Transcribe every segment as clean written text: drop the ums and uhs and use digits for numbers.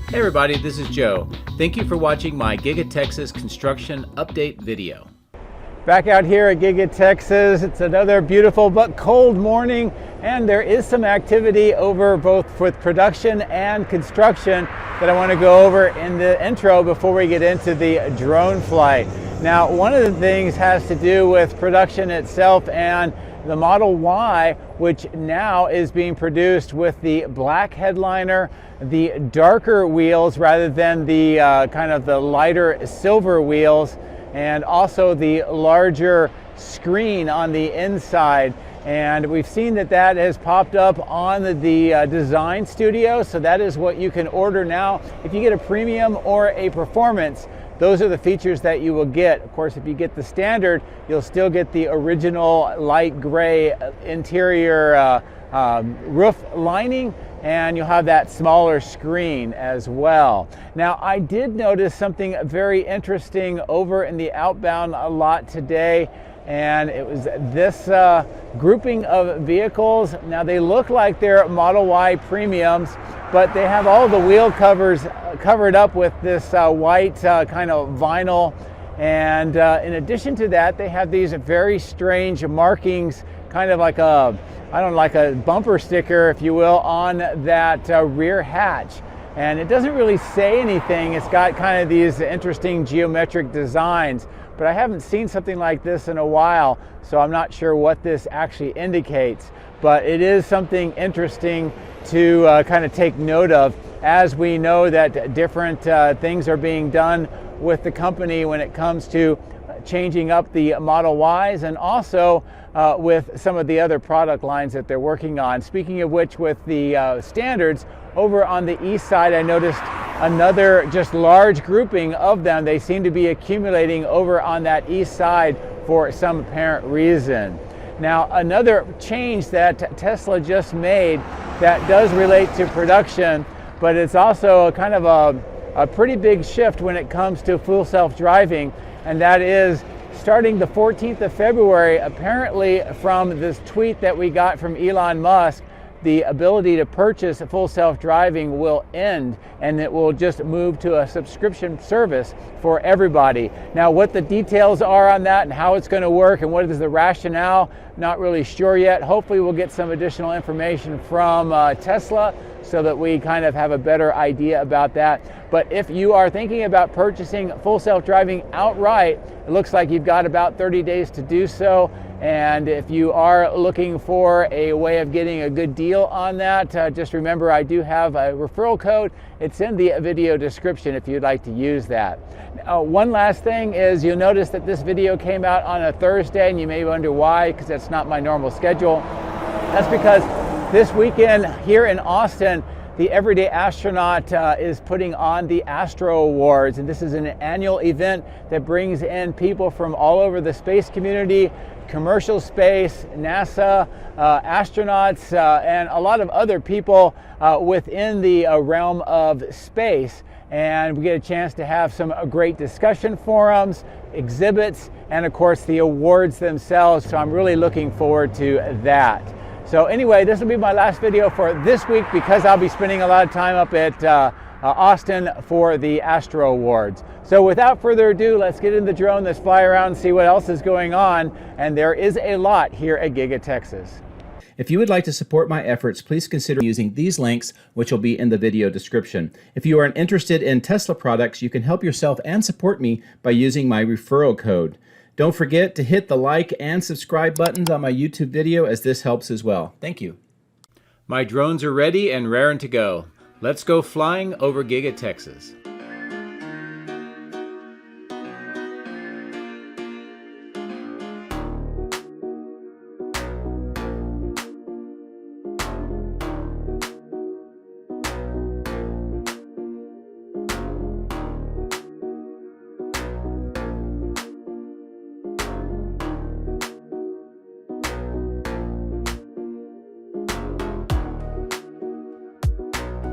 Hey everybody, this is Joe. Thank you for watching my Giga Texas construction update video. Back out here at Giga Texas, it's another beautiful but cold morning, and there is some activity over both with production and construction that I want to go over in the intro before we get into the drone flight. Now, one of the things has to do with production itself and the Model Y, which now is being produced with the black headliner, the darker wheels rather than the kind of the lighter silver wheels, and also the larger screen on the inside. And we've seen that that has popped up on the design studio, so that is what you can order now. If you get a premium or a performance, those are the features that you will get. Of course, if you get the standard, you'll still get the original light gray interior roof lining, and you'll have that smaller screen as well. Now, I did notice something very interesting over in the outbound lot today, and it was this grouping of vehicles. Now, they look like they're Model Y premiums, but they have all the wheel covers covered up with this white kind of vinyl. And in addition to that, they have these very strange markings, kind of like a, I don't know, like a bumper sticker, if you will, on that rear hatch. And it doesn't really say anything. It's got kind of these interesting geometric designs, but I haven't seen something like this in a while, so I'm not sure what this actually indicates. But it is something interesting to kind of take note of, as we know that different things are being done with the company when it comes to changing up the Model Ys, and also with some of the other product lines that they're working on. Speaking of which, with the standards, over on the east side, I noticed another just large grouping of them. They seem to be accumulating over on that east side for some apparent reason. Now, another change that Tesla just made that does relate to production, but it's also kind of a pretty big shift when it comes to full self-driving, and that is starting the 14th of February, apparently from this tweet that we got from Elon Musk, the ability to purchase full self-driving will end, and it will just move to a subscription service for everybody. Now, what the details are on that and how it's going to work and what is the rationale, not really sure yet. Hopefully we'll get some additional information from Tesla so that we kind of have a better idea about that. But if you are thinking about purchasing full self-driving outright, it looks like you've got about 30 days to do so. And if you are looking for a way of getting a good deal on that, just remember I do have a referral code. It's in the video description if you'd like to use that. Now, one last thing is, you'll notice that this video came out on a Thursday, and you may wonder why, because that's not my normal schedule. That's because this weekend here in Austin, the Everyday Astronaut is putting on the Astro Awards, and this is an annual event that brings in people from all over the space community, commercial space, NASA, astronauts, and a lot of other people within the realm of space. And we get a chance to have some great discussion forums, exhibits, and of course the awards themselves. So I'm really looking forward to that. So anyway, this will be my last video for this week, because I'll be spending a lot of time up at Austin for the Astro Awards. So without further ado, let's get in the drone, let's fly around and see what else is going on. And there is a lot here at Giga Texas. If you would like to support my efforts, please consider using these links, which will be in the video description. If you are interested in Tesla products, you can help yourself and support me by using my referral code. Don't forget to hit the like and subscribe buttons on my YouTube video, as this helps as well. Thank you. My drones are ready and raring to go. Let's go flying over Giga Texas.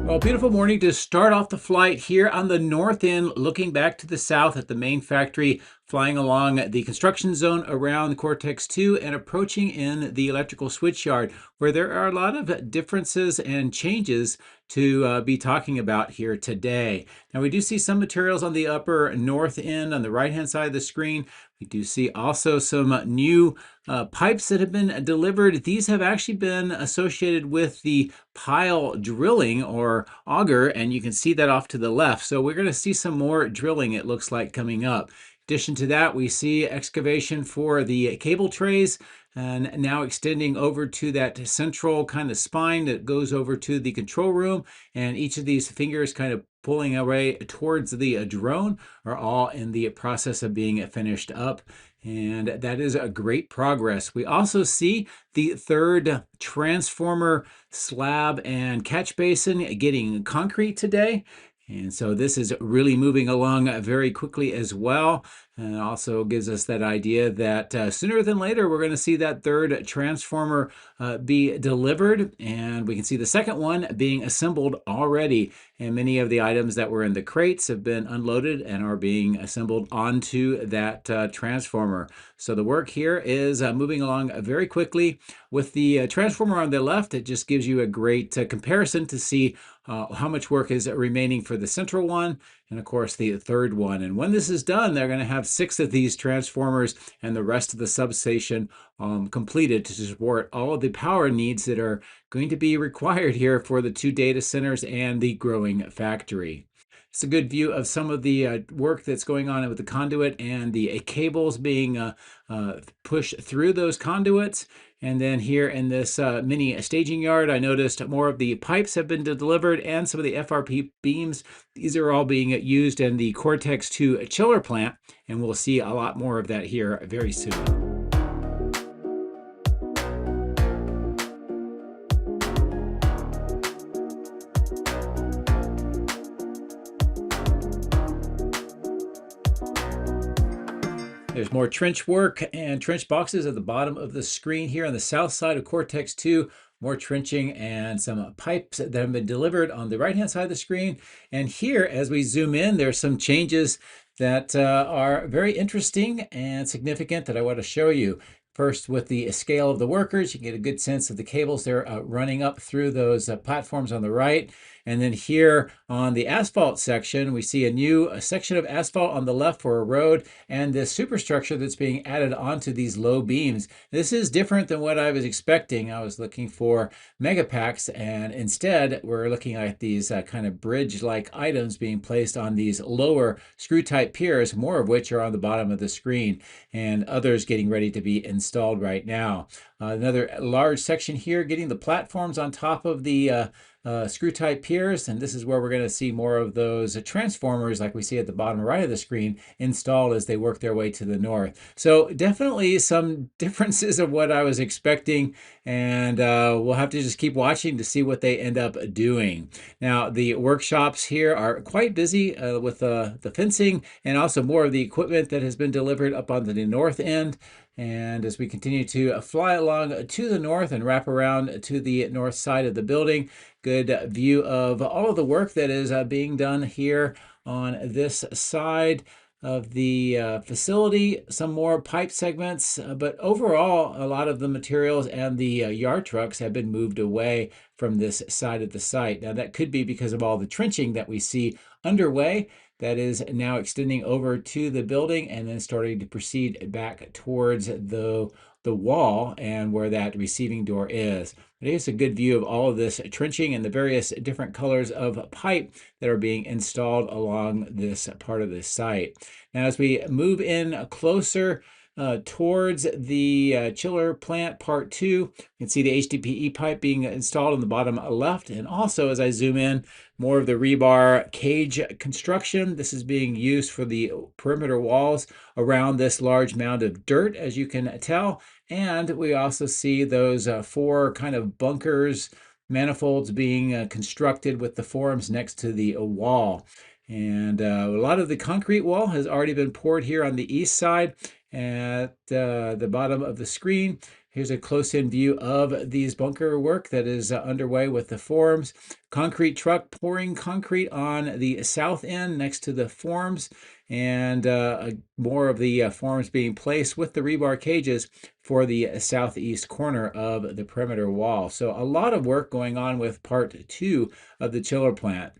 Well, beautiful morning to start off the flight here on the north end, looking back to the south at the main factory flying along the construction zone around Cortex 2 and approaching in the electrical switchyard, where there are a lot of differences and changes to be talking about here today. Now, we do see some materials on the upper north end on the right-hand side of the screen. We do see also some new pipes that have been delivered. These have actually been associated with the pile drilling or auger, and you can see that off to the left. So we're going to see some more drilling, it looks like, coming up. In addition to that, we see excavation for the cable trays, and now extending over to that central kind of spine that goes over to the control room, and each of these fingers kind of pulling away towards the drone are all in the process of being finished up, and that is a great progress. We also see the third transformer slab and catch basin getting concrete today. And so this is really moving along very quickly as well. And it also gives us that idea that sooner than later, we're going to see that third transformer be delivered. And we can see the second one being assembled already. And many of the items that were in the crates have been unloaded and are being assembled onto that transformer. So the work here is moving along very quickly. With the transformer on the left, it just gives you a great comparison to see how much work is remaining for the central one, and of course the third one. And when this is done, they're going to have 6 of these transformers and the rest of the substation completed to support all of the power needs that are going to be required here for the 2 data centers and the growing factory. It's a good view of some of the work that's going on with the conduit and the cables being pushed through those conduits. And then here in this mini staging yard, I noticed more of the pipes have been delivered and some of the FRP beams. These are all being used in the Cortex 2 chiller plant, and we'll see a lot more of that here very soon. There's more trench work and trench boxes at the bottom of the screen here on the south side of Cortex 2. More trenching and some pipes that have been delivered on the right-hand side of the screen. And here, as we zoom in, there's some changes that are very interesting and significant that I want to show you. First, with the scale of the workers, you can get a good sense of the cables they're running up through those platforms on the right. And then here on the asphalt section, we see a new section of asphalt on the left for a road and this superstructure that's being added onto these low beams. This is different than what I was expecting. I was looking for megapacks, and instead we're looking at these kind of bridge-like items being placed on these lower screw-type piers, more of which are on the bottom of the screen, and others getting ready to be installed right now. Another large section here getting the platforms on top of the screw-type piers, and this is where we're going to see more of those transformers like we see at the bottom right of the screen installed as they work their way to the north. So definitely some differences of what I was expecting, and we'll have to just keep watching to see what they end up doing. Now, the workshops here are quite busy with the fencing and also more of the equipment that has been delivered up on the north end. And as we continue to fly along to the north and wrap around to the north side of the building, good view of all of the work that is being done here on this side of the facility. Some more pipe segments, but overall, a lot of the materials and the yard trucks have been moved away from this side of the site. Now, that could be because of all the trenching that we see underway that is now extending over to the building and then starting to proceed back towards the wall and where that receiving door is. But here's a good view of all of this trenching and the various different colors of pipe that are being installed along this part of the site. Now, as we move in closer towards the chiller plant part 2, you can see the HDPE pipe being installed on the bottom left. And also, as I zoom in, more of the rebar cage construction. This is being used for the perimeter walls around this large mound of dirt, as you can tell. And we also see those 4 kind of bunkers, manifolds being constructed with the forms next to the wall. And a lot of the concrete wall has already been poured here on the east side at the bottom of the screen. Here's a close-in view of these bunker work that is underway with the forms. Concrete truck pouring concrete on the south end next to the forms, and more of the forms being placed with the rebar cages for the southeast corner of the perimeter wall. So a lot of work going on with part 2 of the chiller plant.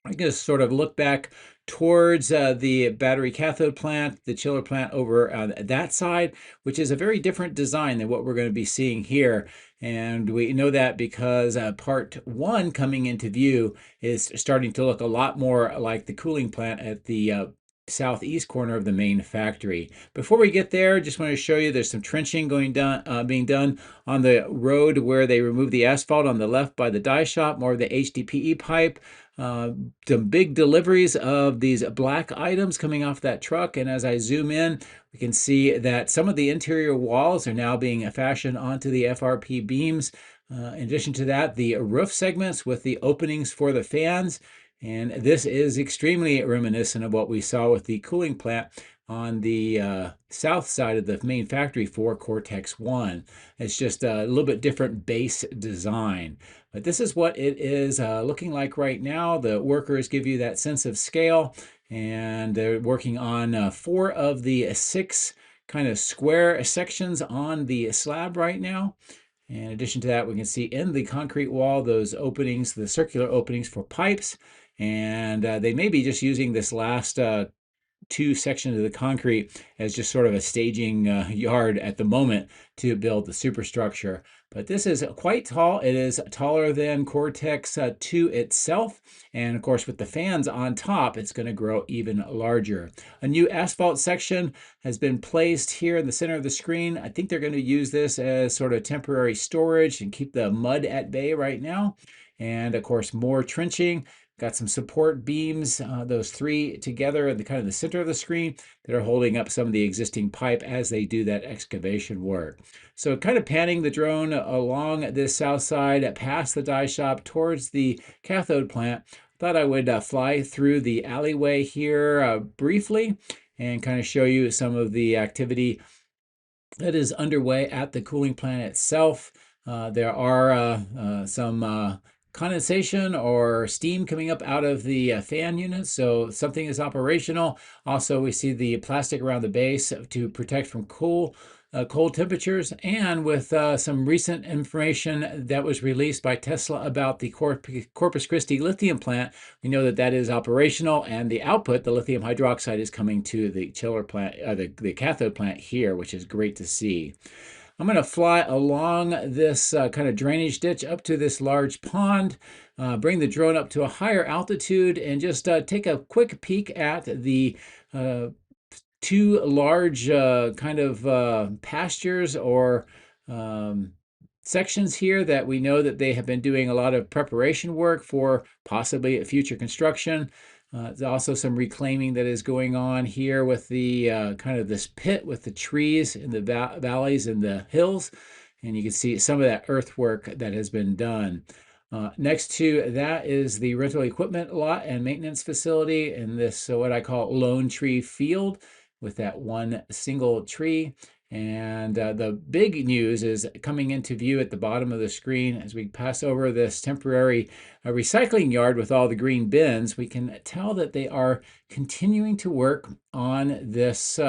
I can just sort of look back towards the battery cathode plant, the chiller plant over on that side, which is a very different design than what we're going to be seeing here. And we know that because part 1 coming into view is starting to look a lot more like the cooling plant at the southeast corner of the main factory. Before we get there, just want to show you there's some trenching being done on the road where they remove the asphalt on the left by the die shop, more of the HDPE pipe. Some big deliveries of these black items coming off that truck, and as I zoom in, we can see that some of the interior walls are now being fashioned onto the FRP beams. In addition to that, the roof segments with the openings for the fans. And this is extremely reminiscent of what we saw with the cooling plant on the south side of the main factory for Cortex 1. It's just a little bit different base design. But this is what it is looking like right now. The workers give you that sense of scale, and they're working on 4 of the 6 kind of square sections on the slab right now. In addition to that, we can see in the concrete wall those openings, the circular openings for pipes, and they may be just using this last 2 sections of the concrete as just sort of a staging yard at the moment to build the superstructure. But this is quite tall. It is taller than Cortex 2 itself. And of course, with the fans on top, it's going to grow even larger. A new asphalt section has been placed here in the center of the screen. I think they're going to use this as sort of temporary storage and keep the mud at bay right now. And of course, more trenching. Got some support beams, those 3 together in the kind of the center of the screen that are holding up some of the existing pipe as they do that excavation work. So kind of panning the drone along this south side past the die shop towards the cathode plant. Thought I would fly through the alleyway here briefly and kind of show you some of the activity that is underway at the cooling plant itself. There are some condensation or steam coming up out of the fan unit, so something is operational. Also, we see the plastic around the base to protect from cold temperatures, and with some recent information that was released by Tesla about the Corpus Christi lithium plant, we know that that is operational, and the output, the lithium hydroxide, is coming to the chiller plant, the cathode plant here, which is great to see. I'm going to fly along this kind of drainage ditch up to this large pond, bring the drone up to a higher altitude, and just take a quick peek at the 2 large kind of pastures or sections here that we know that they have been doing a lot of preparation work for possibly future construction. There's also some reclaiming that is going on here with the kind of this pit with the trees in the valleys and the hills. And you can see some of that earthwork that has been done. Next to that is the rental equipment lot and maintenance facility in this what I call lone tree field with that 1 single tree. And the big news is coming into view at the bottom of the screen as we pass over this temporary recycling yard with all the green bins. We can tell that they are continuing to work on this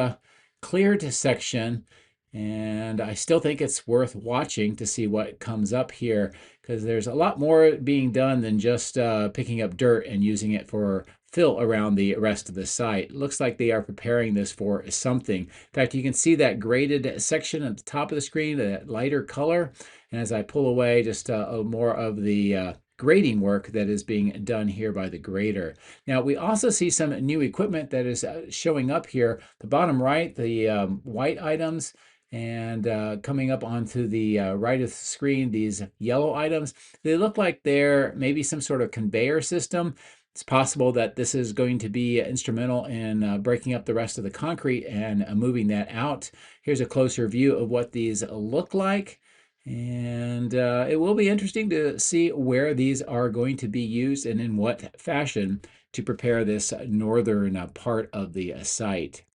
cleared section, and I still think it's worth watching to see what comes up here, because there's a lot more being done than just picking up dirt and using it for fill around the rest of the site. Looks like they are preparing this for something. In fact, you can see that graded section at the top of the screen, that lighter color. And as I pull away, just more of the grading work that is being done here by the grader. Now, we also see some new equipment that is showing up here. The bottom right, the white items, and coming up onto the right of the screen, these yellow items. They look like they're maybe some sort of conveyor system. It's possible that this is going to be instrumental in breaking up the rest of the concrete and moving that out. Here's a closer view of what these look like. And it will be interesting to see where these are going to be used and in what fashion to prepare this northern part of the site.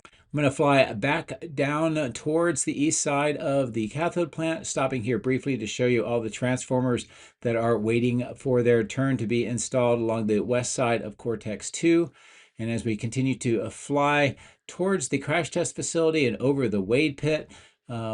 I'm I'm going to fly back down towards the east side of the cathode plant, stopping here briefly to show you all the transformers that are waiting for their turn to be installed along the west side of Cortex 2. And as we continue to fly towards the crash test facility and over the Wade pit,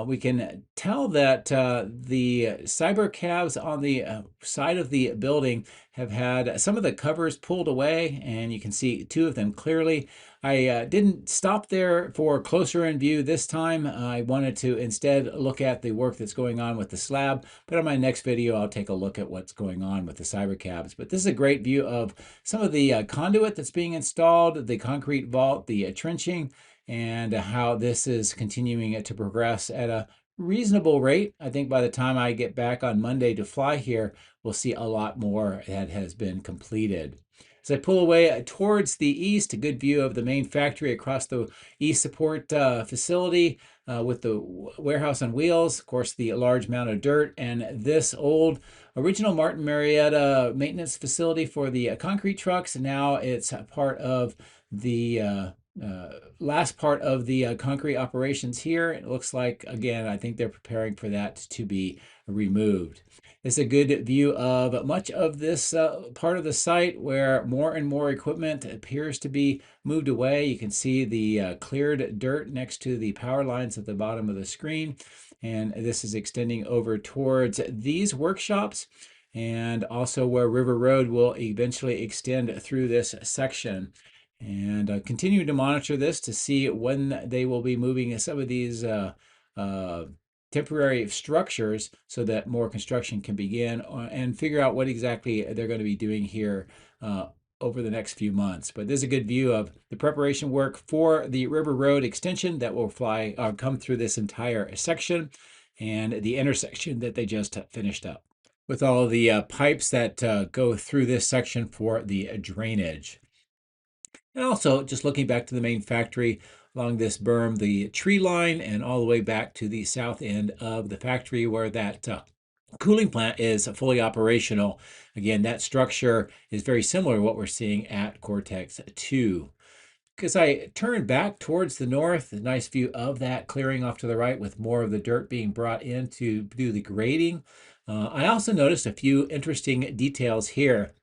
we can tell that the Cybercabs on the side of the building have had some of the covers pulled away, and you can see two of them clearly. I didn't stop there for closer in view this time. I wanted to instead look at the work that's going on with the slab, but on my next video I'll take a look at what's going on with the Cybercabs. But this is a great view of some of the conduit that's being installed, the concrete vault, the trenching, and how this is continuing to progress at a reasonable rate. I think by the time I get back on Monday to fly here, we'll see a lot more that has been completed. As I pull away towards the east, a good view of the main factory across the east support facility with the warehouse on wheels, of course the large mound of dirt, and this old original Martin Marietta maintenance facility for the concrete trucks. Now it's part of the last part of the concrete operations here. It looks like, again, I think they're preparing for that to be removed. It's a good view of much of this part of the site where more and more equipment appears to be moved away. You can see the cleared dirt next to the power lines at the bottom of the screen. And this is extending over towards these workshops and also where River Road will eventually extend through this section. And continue to monitor this to see when they will be moving some of these temporary structures so that more construction can begin, and figure out what exactly they're going to be doing here over the next few months. But this is a good view of the preparation work for the River Road extension that will come through this entire section and the intersection that they just finished up, with all the pipes that go through this section for the drainage. And also, just looking back to the main factory along this berm, the tree line, and all the way back to the south end of the factory where that cooling plant is fully operational. Again, that structure is very similar to what we're seeing at Cortex 2. As I turn back towards the north, a nice view of that clearing off to the right with more of the dirt being brought in to do the grading. I also noticed a few interesting details here.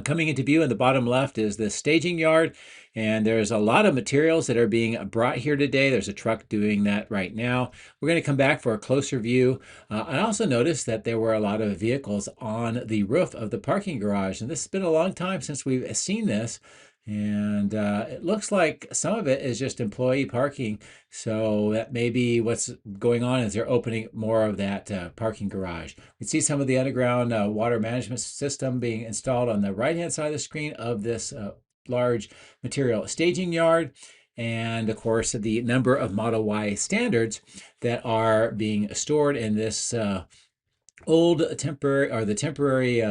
Coming into view in the bottom left is the staging yard, and there's a lot of materials that are being brought here today. There's a truck doing that right now. We're going to come back for a closer view. I also noticed that there were a lot of vehicles on the roof of the parking garage, and this has been a long time since we've seen this. And it looks like some of it is just employee parking. So that may be what's going on is they're opening more of that parking garage. We see some of the underground water management system being installed on the right-hand side of the screen of this large material staging yard. And of course, the number of Model Y standards that are being stored in this old temporary, or the temporary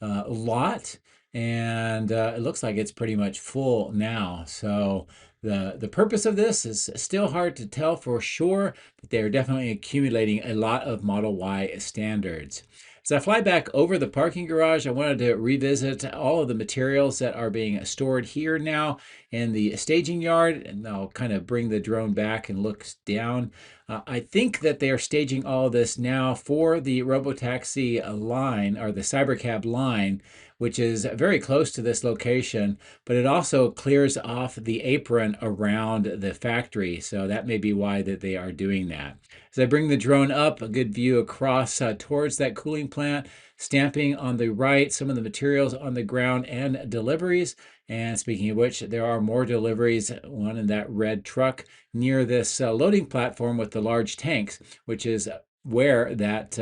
lot. And it looks like it's pretty much full now. So the purpose of this is still hard to tell for sure, but they're definitely accumulating a lot of Model Y standards. As I fly back over the parking garage, I wanted to revisit all of the materials that are being stored here now in the staging yard, and I'll kind of bring the drone back and look down. I think that they are staging all of this now for the Robotaxi line, or the Cybercab line, which is very close to this location, but it also clears off the apron around the factory. So that may be why that they are doing that. As I bring the drone up, a good view across towards that cooling plant, stamping on the right, some of the materials on the ground and deliveries. And speaking of which, there are more deliveries, one in that red truck near this loading platform with the large tanks, which is where that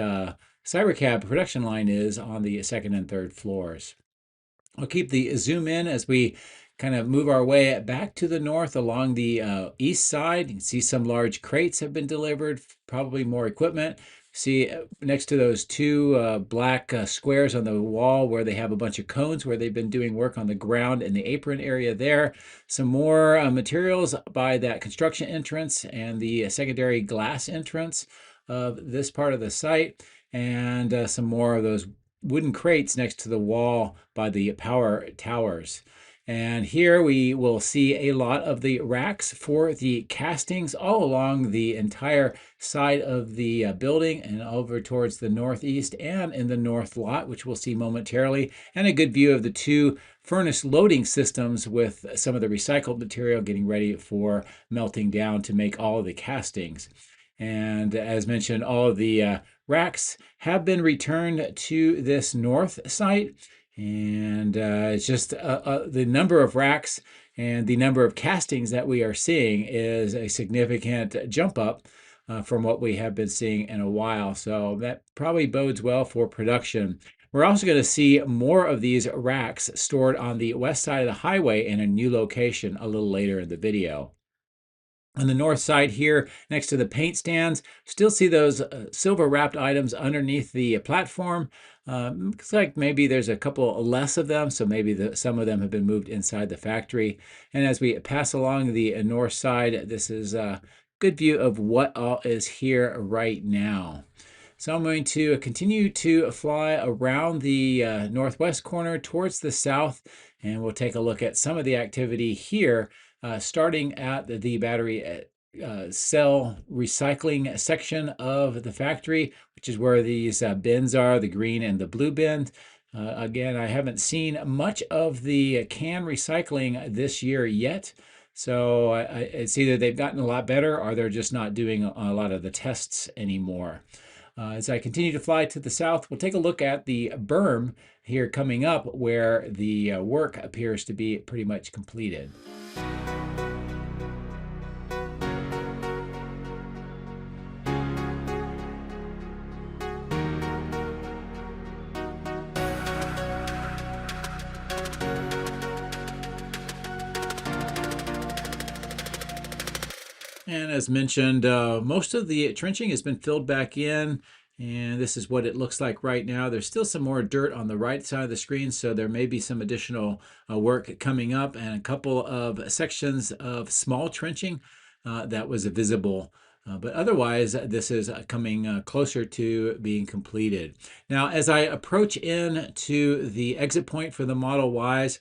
Cybercab production line is on the second and third floors. I'll keep the zoom in as we kind of move our way back to the north along the east side. You can see some large crates have been delivered, probably more equipment. See next to those two black squares on the wall where they have a bunch of cones where they've been doing work on the ground in the apron area there. Some more materials by that construction entrance and the secondary glass entrance of this part of the site, and some more of those wooden crates next to the wall by the power towers. And here we will see a lot of the racks for the castings all along the entire side of the building and over towards the northeast and in the north lot, which we'll see momentarily, and a good view of the two furnace loading systems with some of the recycled material getting ready for melting down to make all of the castings. And as mentioned, all of the racks have been returned to this north site. And it's just the number of racks and the number of castings that we are seeing is a significant jump up from what we have been seeing in a while. So that probably bodes well for production. We're also going to see more of these racks stored on the west side of the highway in a new location a little later in the video. On the north side here, next to the paint stands, still see those silver wrapped items underneath the platform. Looks like maybe there's a couple less of them, so maybe some of them have been moved inside the factory. And as we pass along the north side, this is a good view of what all is here right now. So I'm going to continue to fly around the northwest corner towards the south, and we'll take a look at some of the activity here. Starting at the battery cell recycling section of the factory, which is where these bins are, the green and the blue bin. Again, I haven't seen much of the can recycling this year yet. So it's either they've gotten a lot better or they're just not doing a lot of the tests anymore. As I continue to fly to the south, we'll take a look at the berm here coming up where the work appears to be pretty much completed. And as mentioned, most of the trenching has been filled back in, and this is what it looks like right now. There's still some more dirt on the right side of the screen, so there may be some additional work coming up, and a couple of sections of small trenching that was visible. But otherwise, this is coming closer to being completed. Now, as I approach in to the exit point for the Model Ys,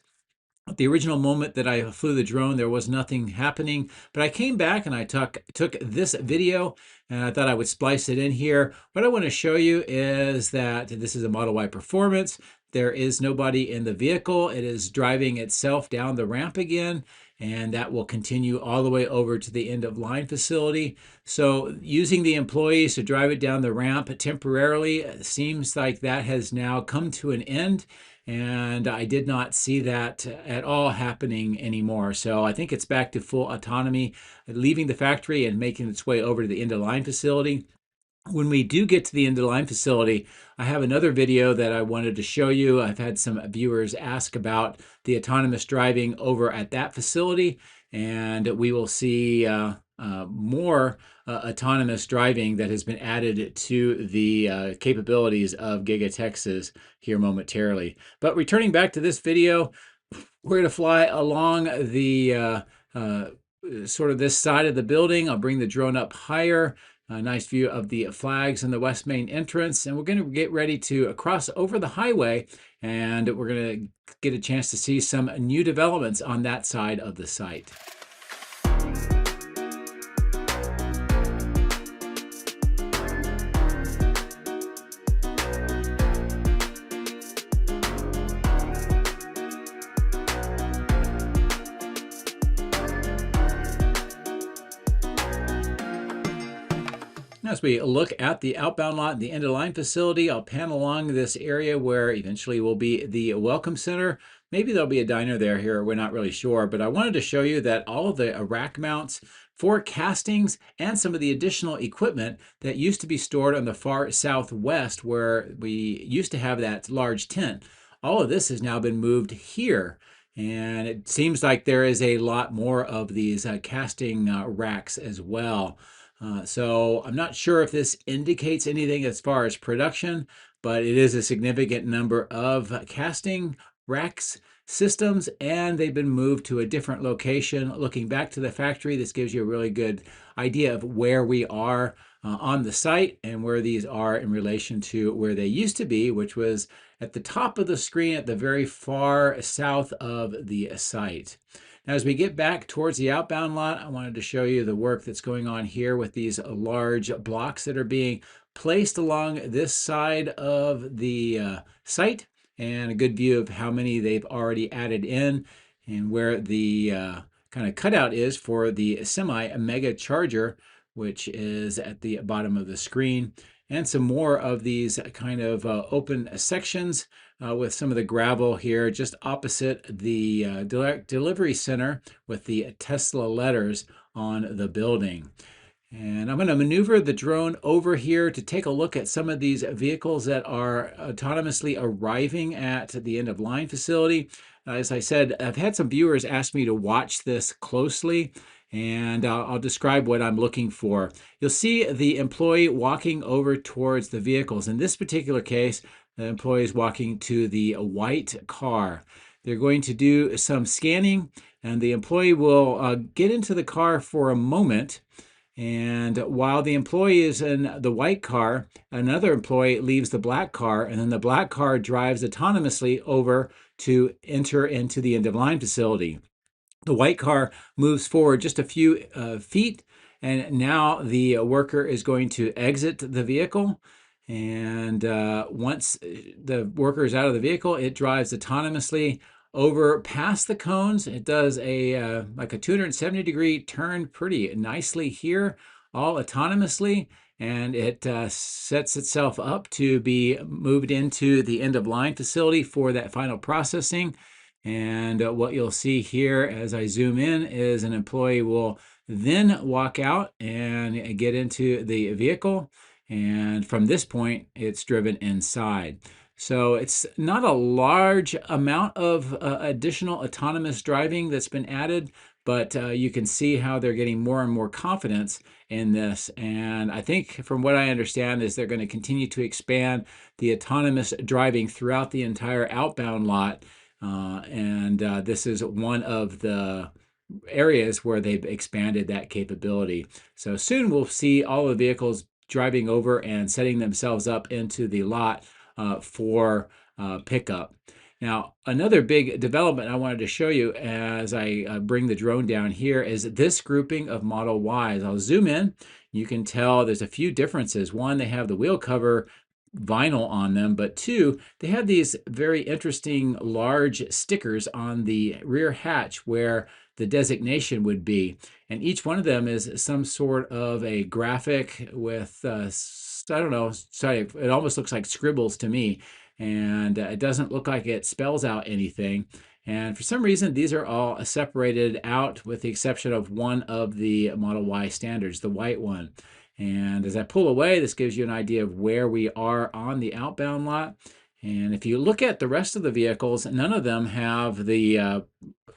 at the original moment that I flew the drone, there was nothing happening, but I came back and I took this video and I thought I would splice it in here. What I want to show you is that this is a Model Y Performance. There is nobody in the vehicle. It is driving itself down the ramp again, and that will continue all the way over to the end of line facility. So using the employees to drive it down the ramp temporarily seems like that has now come to an end. And I did not see that at all happening anymore. So I think it's back to full autonomy, leaving the factory and making its way over to the end of line facility. When we do get to the end of the line facility, I have another video that I wanted to show you. I've had some viewers ask about the autonomous driving over at that facility, and we will see more autonomous driving that has been added to the capabilities of Giga Texas here momentarily. But returning back to this video, we're going to fly along the sort of this side of the building. I'll bring the drone up higher. A nice view of the flags in the west main entrance, and we're going to get ready to cross over the highway, and we're going to get a chance to see some new developments on that side of the site. As we look at the outbound lot, the end of line facility, I'll pan along this area where eventually will be the welcome center. Maybe there'll be a diner there here, we're not really sure, but I wanted to show you that all of the rack mounts for castings and some of the additional equipment that used to be stored on the far southwest where we used to have that large tent, all of this has now been moved here. And it seems like there is a lot more of these casting racks as well. So I'm not sure if this indicates anything as far as production, but it is a significant number of casting racks systems, and they've been moved to a different location. Looking back to the factory, this gives you a really good idea of where we are on the site and where these are in relation to where they used to be, which was at the top of the screen at the very far south of the site. Now, as we get back towards the outbound lot, I wanted to show you the work that's going on here with these large blocks that are being placed along this side of the site, and a good view of how many they've already added in and where the kind of cutout is for the semi mega charger, which is at the bottom of the screen, and some more of these kind of open sections with some of the gravel here just opposite the delivery center with the Tesla letters on the building. And I'm going to maneuver the drone over here to take a look at some of these vehicles that are autonomously arriving at the end of line facility. As I said, I've had some viewers ask me to watch this closely, and I'll describe what I'm looking for. You'll see the employee walking over towards the vehicles. In this particular case, the employee is walking to the white car. They're going to do some scanning, and the employee will get into the car for a moment. And while the employee is in the white car, another employee leaves the black car, and then the black car drives autonomously over to enter into the end of line facility. The white car moves forward just a few feet, and now the worker is going to exit the vehicle. And once the worker is out of the vehicle, it drives autonomously over past the cones. It does a like a 270-degree turn pretty nicely here, all autonomously, and it sets itself up to be moved into the end of line facility for that final processing. And what you'll see here as I zoom in is an employee will then walk out and get into the vehicle, and from this point it's driven inside. So it's not a large amount of additional autonomous driving that's been added, but you can see how they're getting more and more confidence in this. And I think from what I understand is they're going to continue to expand the autonomous driving throughout the entire outbound lot. This is one of the areas where they've expanded that capability. So soon we'll see all the vehicles driving over and setting themselves up into the lot for pickup. Now, another big development I wanted to show you as I bring the drone down here is this grouping of Model Ys. I'll zoom in. You can tell there's a few differences. One, they have the wheel cover vinyl on them, but two, they have these very interesting large stickers on the rear hatch where the designation would be. And each one of them is some sort of a graphic with I don't know, sorry, it almost looks like scribbles to me, and it doesn't look like it spells out anything. And for some reason, these are all separated out with the exception of one of the Model Y standards, the white one. And as I pull away, this gives you an idea of where we are on the outbound lot. And if you look at the rest of the vehicles, none of them have the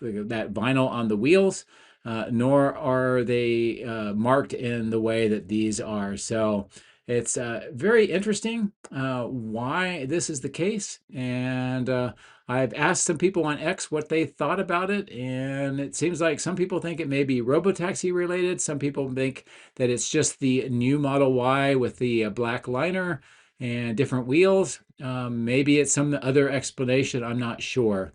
that vinyl on the wheels, nor are they marked in the way that these are. So it's very interesting why this is the case, and I've asked some people on X what they thought about it, and it seems like some people think it may be robotaxi related. Some people think that it's just the new Model Y with the black liner and different wheels. Maybe it's some other explanation, I'm not sure.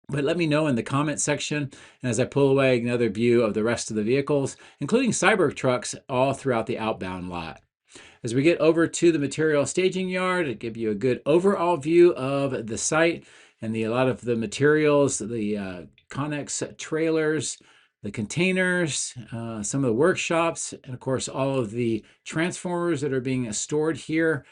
But let me know in the comment section, and as I pull away, another view of the rest of the vehicles, including Cybertrucks, all throughout the outbound lot. As we get over to the material staging yard, it gives you a good overall view of the site and a lot of the materials, the Connex trailers, the containers, some of the workshops, and of course all of the transformers that are being stored here.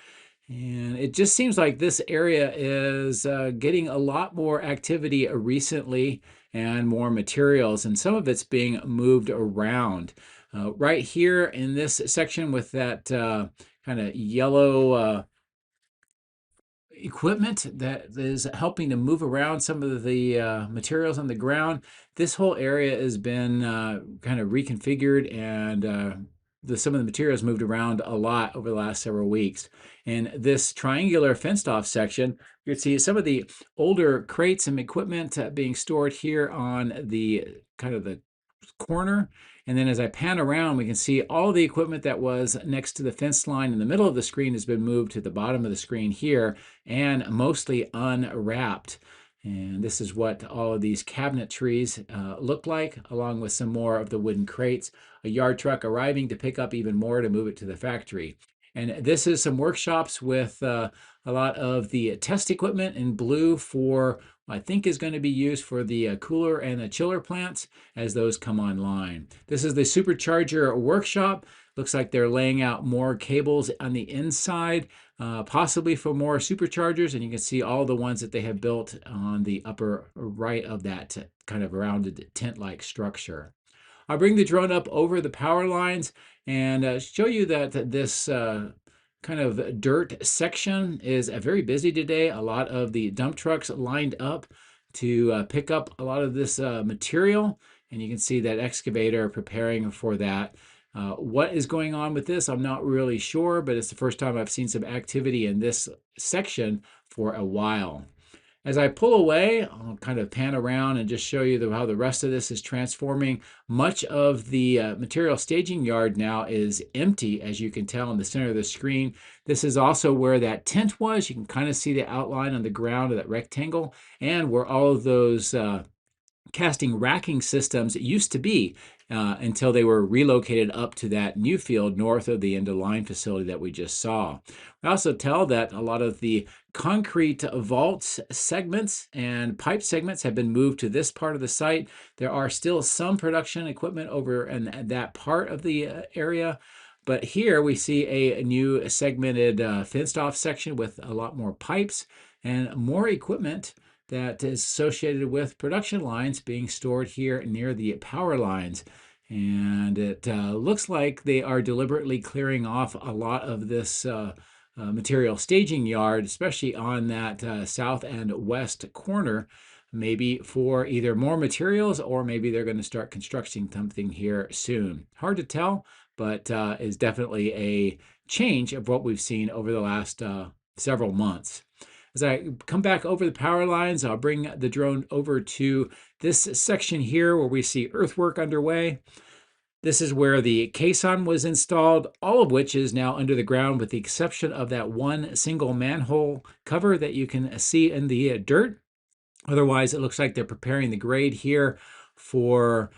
And it just seems like this area is getting a lot more activity recently and more materials, and some of it's being moved around. Right here in this section with that kind of yellow equipment that is helping to move around some of the materials on the ground, this whole area has been kind of reconfigured, and some of the materials moved around a lot over the last several weeks. In this triangular fenced off section, you can see some of the older crates and equipment being stored here on the kind of the corner. And then as I pan around, we can see all the equipment that was next to the fence line in the middle of the screen has been moved to the bottom of the screen here and mostly unwrapped. And this is what all of these cabinetries look like, along with some more of the wooden crates. A yard truck arriving to pick up even more to move it to the factory. And this is some workshops with a lot of the test equipment in blue for I think is going to be used for the cooler and the chiller plants as those come online. This is the supercharger workshop. Looks like they're laying out more cables on the inside, possibly for more superchargers, and you can see all the ones that they have built on the upper right of that kind of rounded tent-like structure. I'll bring the drone up over the power lines and show you that this kind of dirt section is very busy today. A lot of the dump trucks lined up to pick up a lot of this material, and you can see that excavator preparing for that. What is going on with this, I'm not really sure, but it's the first time I've seen some activity in this section for a while. As I pull away, I'll kind of pan around and just show you how the rest of this is transforming. Much of the material staging yard now is empty, as you can tell in the center of the screen. This is also where that tent was. You can kind of see the outline on the ground of that rectangle, and where all of those casting racking systems used to be until they were relocated up to that new field north of the end-of-line facility that we just saw. We also tell that a lot of the concrete vaults segments and pipe segments have been moved to this part of the site. There are still some production equipment over in that part of the area, but here we see a new segmented fenced-off section with a lot more pipes and more equipment that is associated with production lines being stored here near the power lines. And it looks like they are deliberately clearing off a lot of this material staging yard, especially on that south and west corner, maybe for either more materials or maybe they're going to start constructing something here soon. Hard to tell, but is definitely a change of what we've seen over the last several months. As I come back over the power lines, I'll bring the drone over to this section here where we see earthwork underway. This is where the caisson was installed, all of which is now under the ground with the exception of that one single manhole cover that you can see in the dirt. Otherwise, it looks like they're preparing the grade here for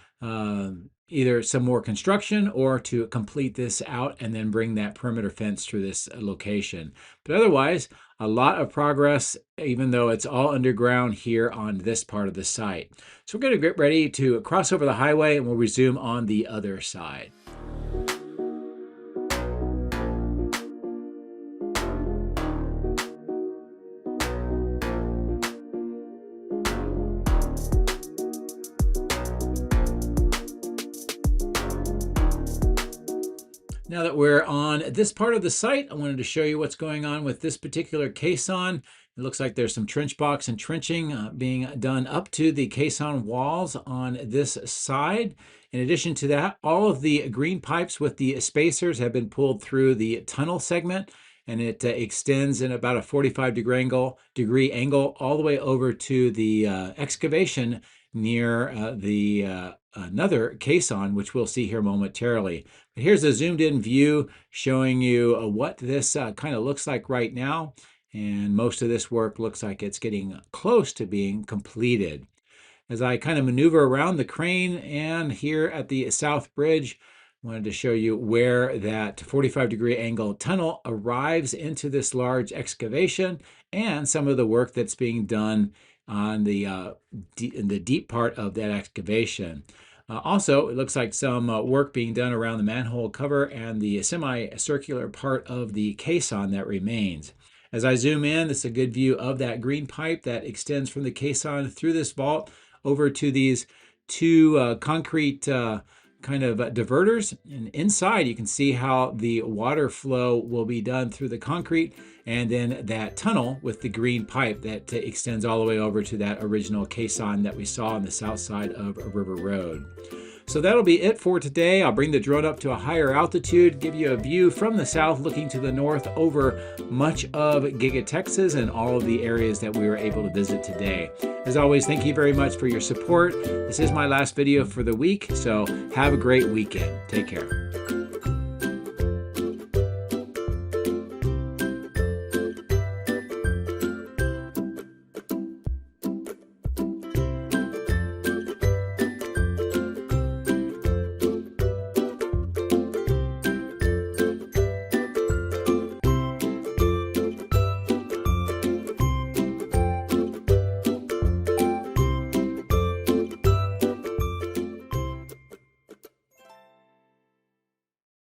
either some more construction or to complete this out and then bring that perimeter fence through this location. But otherwise, a lot of progress, even though it's all underground here on this part of the site. So we're going to get ready to cross over the highway and we'll resume on the other side. Now that we're on this part of the site, I wanted to show you what's going on with this particular caisson. It looks like there's some trench box and trenching being done up to the caisson walls on this side. In addition to that, all of the green pipes with the spacers have been pulled through the tunnel segment, and it extends in about a 45-degree angle all the way over to the excavation near another caisson, which we'll see here momentarily. But here's a zoomed in view showing you what this kind of looks like right now. And most of this work looks like it's getting close to being completed. As I kind of maneuver around the crane and here at the South Bridge, I wanted to show you where that 45-degree angle tunnel arrives into this large excavation and some of the work that's being done on in the deep part of that excavation. Also, it looks like some work being done around the manhole cover and the semicircular part of the caisson that remains. As I zoom in, this is a good view of that green pipe that extends from the caisson through this vault over to these two concrete kind of diverters. And inside, you can see how the water flow will be done through the concrete, and then that tunnel with the green pipe that extends all the way over to that original caisson that we saw on the south side of River Road. So that'll be it for today. I'll bring the drone up to a higher altitude, give you a view from the south looking to the north over much of Giga Texas and all of the areas that we were able to visit today. As always, thank you very much for your support. This is my last video for the week, so have a great weekend. Take care.